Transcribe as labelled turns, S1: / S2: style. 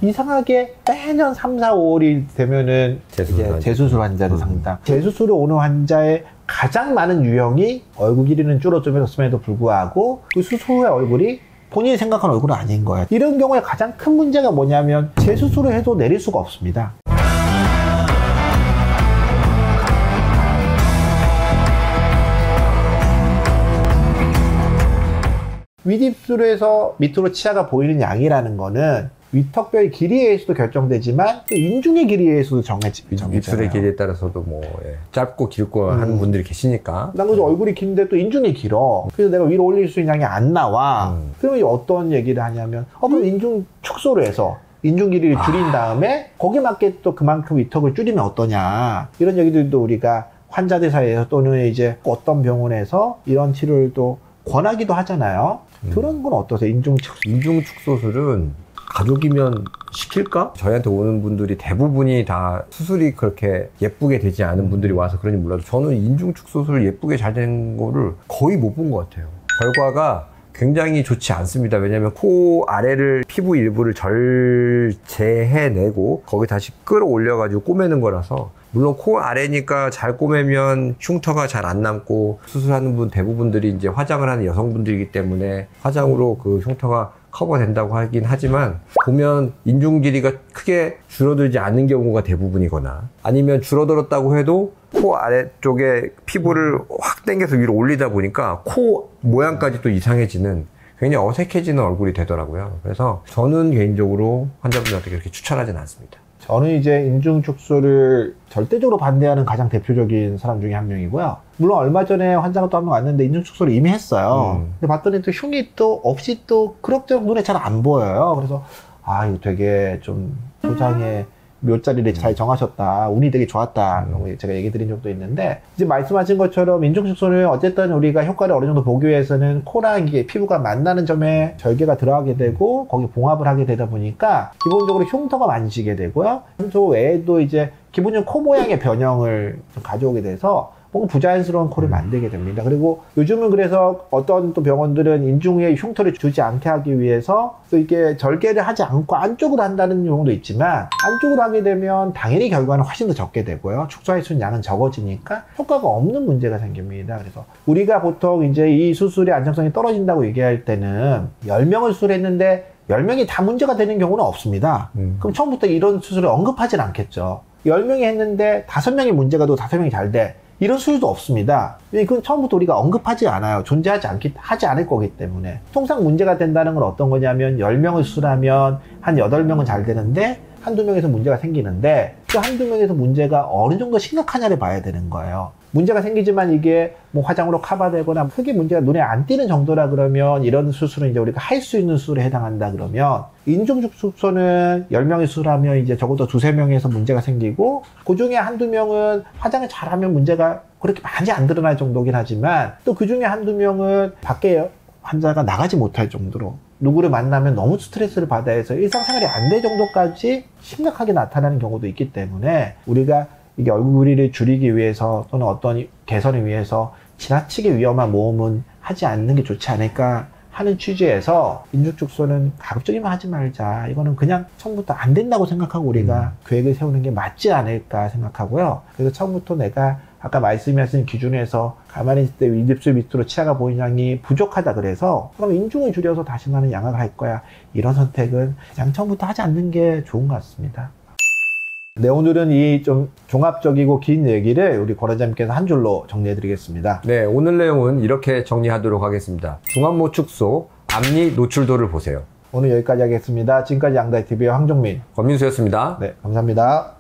S1: 이상하게 매년 3, 4, 5월이 되면은 재수술 환자들 상담. 재수술에 오는 환자의 가장 많은 유형이 얼굴 길이는 줄어들었음에도 불구하고 그 수술 후의 얼굴이 본인이 생각한 얼굴은 아닌 거예요. 이런 경우에 가장 큰 문제가 뭐냐면 재수술을 해도 내릴 수가 없습니다. 윗입술에서 밑으로 치아가 보이는 양이라는 거는 위턱뼈의 길이에 의해서도 결정되지만 또 인중의 길이에 의해서도 정해지잖아요.
S2: 입술의 길이에 따라서도 뭐 짧고 길고 하는 분들이 계시니까.
S1: 난 그래서 얼굴이 긴데 또 인중이 길어. 그래서 내가 위로 올릴 수 있는 양이 안 나와. 그러면 어떤 얘기를 하냐면 그럼 인중 축소를 해서 인중 길이를 줄인 다음에 거기에 맞게 또 그만큼 위턱을 줄이면 어떠냐. 이런 얘기들도 우리가 환자들 사이에서 또는 이제 어떤 병원에서 이런 치료를 또 권하기도 하잖아요. 그런 건 어떠세요? 인중
S2: 축소술은 가족이면 시킬까? 저희한테 오는 분들이 대부분이 다 수술이 그렇게 예쁘게 되지 않은 분들이 와서 그런지 몰라도 저는 인중 축소술 예쁘게 잘 된 거를 거의 못 본 것 같아요. 결과가 굉장히 좋지 않습니다. 왜냐면 코 아래를 피부 일부를 절제해내고 거기 다시 끌어올려 가지고 꼬매는 거라서, 물론 코 아래니까 잘 꼬매면 흉터가 잘 안 남고 수술하는 분 대부분들이 이제 화장을 하는 여성분들이기 때문에 화장으로 그 흉터가 커버된다고 하긴 하지만, 보면 인중 길이가 크게 줄어들지 않는 경우가 대부분이거나 아니면 줄어들었다고 해도 코 아래쪽에 피부를 확 당겨서 위로 올리다 보니까 코 모양까지 또 이상해지는, 굉장히 어색해지는 얼굴이 되더라고요. 그래서 저는 개인적으로 환자분들한테 그렇게 추천하진 않습니다.
S1: 저는 이제 인중 축소를 절대적으로 반대하는 가장 대표적인 사람 중에 한 명이고요. 물론 얼마 전에 환자가 또 한 명 왔는데 인중 축소를 이미 했어요. 근데 봤더니 또 흉이 또 없이 또 그럭저럭 눈에 잘 안 보여요. 그래서 이거 되게 좀 소장의 묘자리를 잘 정하셨다. 운이 되게 좋았다. 제가 얘기 드린 적도 있는데, 이제 말씀하신 것처럼 인중 축소는 어쨌든 우리가 효과를 어느 정도 보기 위해서는 코랑 이게 피부가 만나는 점에 절개가 들어가게 되고 거기 봉합을 하게 되다 보니까 기본적으로 흉터가 많아지게 되고요. 흉터 외에도 이제 기본적인 코 모양의 변형을 좀 가져오게 돼서 뭔가 부자연스러운 코를 만들게 됩니다. 그리고 요즘은 그래서 어떤 또 병원들은 인중에 흉터를 주지 않게 하기 위해서 또 이게 절개를 하지 않고 안쪽으로 한다는 경우도 있지만, 안쪽으로 하게 되면 당연히 결과는 훨씬 더 적게 되고요. 축소할 수 있는 양은 적어지니까 효과가 없는 문제가 생깁니다. 그래서 우리가 보통 이제 이 수술의 안정성이 떨어진다고 얘기할 때는 10명을 수술했는데 10명이 다 문제가 되는 경우는 없습니다. 그럼 처음부터 이런 수술을 언급하진 않겠죠. 10명이 했는데 5명이 문제가 도 5명이 잘 돼. 이런 수술도 없습니다. 그건 처음부터 우리가 언급하지 않아요. 존재하지 하지 않을 거기 때문에. 통상 문제가 된다는 건 어떤 거냐면 10명을 수술하면 한 8명은 잘 되는데 한두 명에서 문제가 생기는데, 그 한두 명에서 문제가 어느 정도 심각하냐를 봐야 되는 거예요. 문제가 생기지만 이게 뭐 화장으로 커버되거나 크게 문제가 눈에 안 띄는 정도라 그러면 이런 수술은 이제 우리가 할 수 있는 수술에 해당한다 그러면, 인중 축소는 10명이 수술하면 이제 적어도 2~3명에서 문제가 생기고, 그 중에 한두 명은 화장을 잘하면 문제가 그렇게 많이 안 드러날 정도긴 하지만, 또 그 중에 한두 명은 밖에 환자가 나가지 못할 정도로 누구를 만나면 너무 스트레스를 받아 해서 일상생활이 안 될 정도까지 심각하게 나타나는 경우도 있기 때문에, 우리가 이게 얼굴 길이를 줄이기 위해서 또는 어떤 개선을 위해서 지나치게 위험한 모험은 하지 않는 게 좋지 않을까 하는 취지에서 인중 축소는 가급적이면 하지 말자. 이거는 그냥 처음부터 안 된다고 생각하고 우리가 계획을 세우는 게 맞지 않을까 생각하고요. 그래서 처음부터 내가 아까 말씀하신 기준에서 가만히 있을 때 윗입술 밑으로 치아가 보이는 양이 부족하다 그래서 그럼 인중을 줄여서 다시 나는 양악을 할 거야. 이런 선택은 그냥 처음부터 하지 않는 게 좋은 것 같습니다. 네, 오늘은 이 좀 종합적이고 긴 얘기를 우리 권 원장님께서 한 줄로 정리해 드리겠습니다.
S2: 네, 오늘 내용은 이렇게 정리하도록 하겠습니다. 중안모 축소, 앞니 노출도를 보세요.
S1: 오늘 여기까지 하겠습니다. 지금까지 양다이TV의 황종민,
S2: 권민수였습니다.
S1: 네, 감사합니다.